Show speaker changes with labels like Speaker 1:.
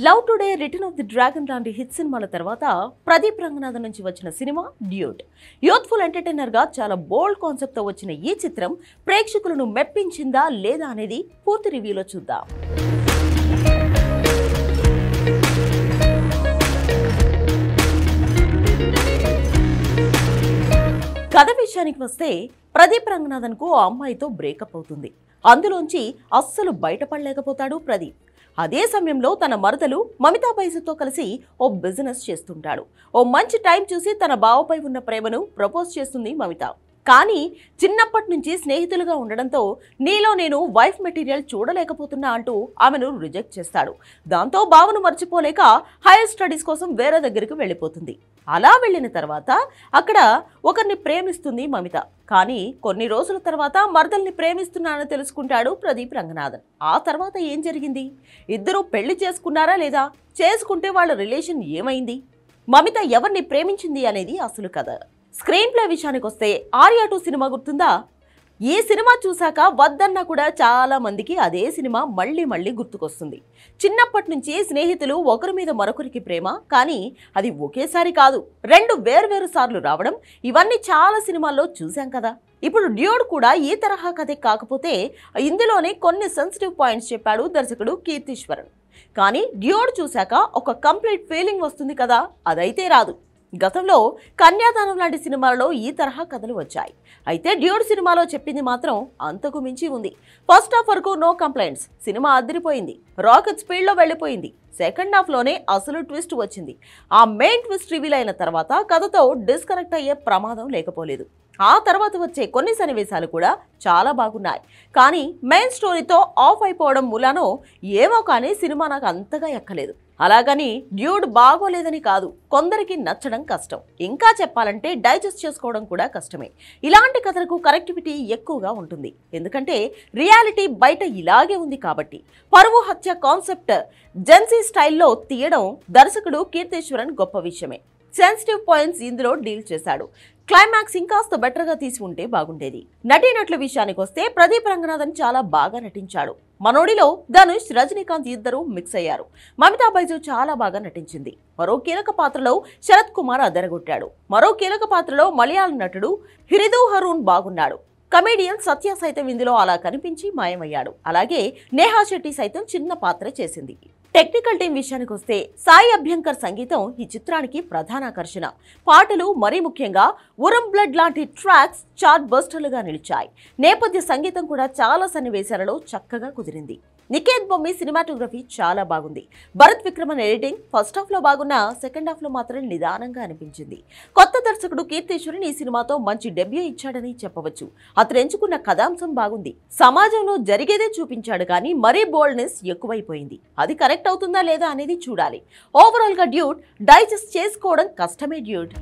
Speaker 1: Love today return of the dragon లాంటి hit సినిమాల తర్వాత ప్రదీప్ రంగనాథన్ నుంచి వచ్చిన సినిమా డ్యూడ్. యూత్ఫుల్ ఎంటర్టైనర్ గా చాలా బోల్డ్ కాన్సెప్ట్ తో వచ్చిన ఈ చిత్రం ప్రేక్షకులను మెప్పించిందా లేదా అనేది పూర్తి రివ్యూలో చూద్దాం. కథ విషయానికి వస్తే ప్రదీప్ రంగనాథన్ కు ఆ అమ్మాయితో బ్రేకప్ అవుతుంది. అందులోంచి అస్సలు బయటపడలేకపోతాడు ప్రదీప్. అదే సమయంలో తన మరదలు మమితా బైజుతో కలిసి ఓ బిజినెస్ చేస్తుంటాడు. ఓ మంచి టైం చూసి తన బావపై ఉన్న ప్రేమను ప్రపోజ్ చేస్తుంది మమిత. కానీ చిన్నప్పటి నుంచి స్నేహితులుగా ఉండడంతో నీలో నేను వైఫ్ మెటీరియల్ చూడలేకపోతున్నా అంటూ ఆమెను రిజెక్ట్ చేస్తాడు. దాంతో బావను మర్చిపోలేక హైయర్ స్టడీస్ కోసం వేరే దగ్గరికి వెళ్ళిపోతుంది. అలా వెళ్ళిన తర్వాత అక్కడ ఒకరిని ప్రేమిస్తుంది మమిత. కానీ కొన్ని రోజుల తర్వాత మరదల్ని ప్రేమిస్తున్నానని తెలుసుకుంటాడు ప్రదీప్ రంగనాథన్. ఆ తర్వాత ఏం జరిగింది? ఇద్దరూ పెళ్లి చేసుకున్నారా లేదా? చేసుకుంటే వాళ్ళ రిలేషన్ ఏమైంది? మమిత ఎవరిని ప్రేమించింది అనేది అసలు కథ. స్క్రీన్ ప్లే విషయానికి వస్తే ఆర్యా 2 సినిమా గుర్తుందా? ఈ సినిమా చూశాక వద్దన్నా కూడా చాలా మందికి అదే సినిమా మళ్ళీ గుర్తుకొస్తుంది. చిన్నప్పటి నుంచి స్నేహితులు ఒకరి మీద మరొకరికి ప్రేమ, కానీ అది ఒకేసారి కాదు, 2 వేర్వేరు సార్లు రావడం, ఇవన్నీ చాలా సినిమాల్లో చూశాం కదా. ఇప్పుడు డ్యూడ్ కూడా ఈ తరహా కథే, కాకపోతే ఇందులోనే కొన్ని సెన్సిటివ్ పాయింట్స్ చెప్పాడు దర్శకుడు కీర్తీశ్వరన్. కానీ డ్యూడ్ చూశాక ఒక కంప్లీట్ ఫీలింగ్ వస్తుంది కదా, అదైతే రాదు. గతంలో కన్యాదానం లాంటి సినిమాలలో ఈ తరహా కథలు వచ్చాయి. అయితే డ్యూడ్ సినిమాలో చెప్పింది మాత్రం అంతకు మించి ఉంది. ఫస్ట్ హాఫ్ వరకు నో కంప్లైంట్స్, సినిమా అదిరిపోయింది, రాకెట్ స్పీడ్లో వెళ్ళిపోయింది. సెకండ్ హాఫ్ లోనే అసలు ట్విస్ట్ వచ్చింది. ఆ మెయిన్ ట్విస్ట్ రివీల్ అయిన తర్వాత కథతో డిస్కనెక్ట్ అయ్యే ప్రమాదం లేకపోలేదు. ఆ తర్వాత వచ్చే కొన్ని సన్నివేశాలు కూడా చాలా బాగున్నాయి. కానీ మెయిన్ స్టోరీతో ఆఫ్ అయిపోవడం మూలానో ఏమో కానీ సినిమా నాకు అంతగా ఎక్కలేదు. అలాగని డ్యూడ్ బాగోలేదని కాదు, కొందరికి నచ్చడం కష్టం, ఇంకా చెప్పాలంటే డైజెస్ట్ చేసుకోవడం కూడా కష్టమే. ఇలాంటి కథలకు కరెక్టివిటీ ఎక్కువగా ఉంటుంది, ఎందుకంటే రియాలిటీ బయట ఇలాగే ఉంది కాబట్టి. పరువు హత్య కాన్సెప్ట్ జెన్సీ స్టైల్లో తీయడం దర్శకుడు కీర్తీశ్వరన్ గొప్ప విషయమే. సెన్సిటివ్ పాయింట్స్ ఇందులో డీల్ చేశాడు. క్లైమాక్స్ ఇంకాస్త బెటర్గా తీసి ఉంటే బాగుండేది. నటీనటుల విషయానికి వస్తే ప్రదీప్ రంగనాథన్ చాలా బాగా నటించాడు. మనోడిలో ధనుష్, రజనీకాంత్ ఇద్దరు మిక్స్ అయ్యారు. మమితా బైజు చాలా బాగా నటించింది. మరో కీలక పాత్రలో శరత్ కుమార్ అదరగొట్టాడు. మరో కీలక పాత్రలో మలయాళం నటుడు హిరిదు హరూన్ బాగున్నాడు. కమేడియన్ సత్య సైతం ఇందులో అలా కనిపించి మాయమయ్యాడు. అలాగే నేహా శెట్టి సైతం చిన్న పాత్ర చేసింది. టెక్నికల్ టీం విషయానికి వస్తే సాయి అభ్యంకర్ సంగీతం ఈ చిత్రానికి ప్రధాన ఆకర్షణ. పాటలు, మరీ ముఖ్యంగా ఉరం బ్లడ్ లాంటి ట్రాక్స్ చార్ట్ బస్టర్లుగా నిలిచాయి. నేపథ్య సంగీతం కూడా చాలా సన్నివేశాలలో చక్కగా కుదిరింది. నికేత్ బొమ్మి సినిమాటోగ్రఫీ చాలా బాగుంది. Bharat Vikraman editing first half లో బాగున్నా సెకండ్ హాఫ్ లో మాత్రం నిదానంగా అనిపించింది. కొత్త దర్శకుడు కీర్తీశ్వరన్ ఈ సినిమాతో మంచి డెబ్యూ ఇచ్చాడని చెప్పవచ్చు. అతను ఎంచుకున్న కథాంశం బాగుంది. సమాజంలో జరిగేదే చూపించాడు, కానీ మరీ బోల్డ్నెస్ ఎక్కువైపోయింది. అది కరెక్ట్ అవుతుందా లేదా అనేది చూడాలి. ఓవరాల్ గా డ్యూడ్ డైజెస్ట్ చేసుకోవడం కష్టమే. డ్యూడ్